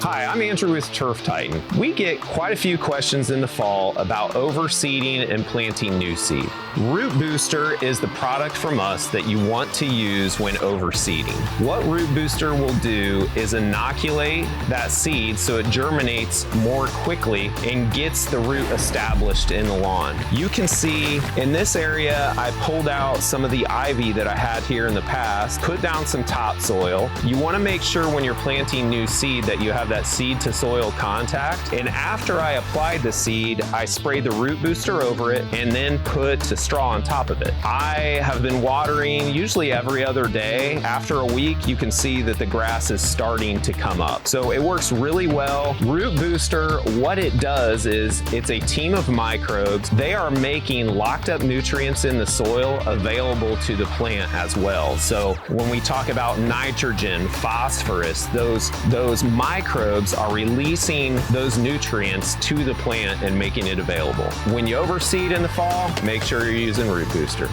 Hi, I'm Andrew with Turf Titan. We get quite a few questions in the fall about overseeding and planting new seed. Root Booster is the product from us that you want to use when overseeding. What Root Booster will do is inoculate that seed so it germinates more quickly and gets the root established in the lawn. You can see in this area, I pulled out some of the ivy that I had here in the past, put down some topsoil. You want to make sure when you're planting new seed that you have that seed to soil contact. And after I applied the seed, I sprayed the Root Booster over it and then put the straw on top of it. I have been watering usually every other day. After a week, you can see that the grass is starting to come up. So it works really well. Root Booster, what it does is it's a team of microbes. They are making locked up nutrients in the soil available to the plant as well. So when we talk about nitrogen, phosphorus, those microbes are releasing those nutrients to the plant and making it available. When you overseed in the fall, make sure you're using Root Booster.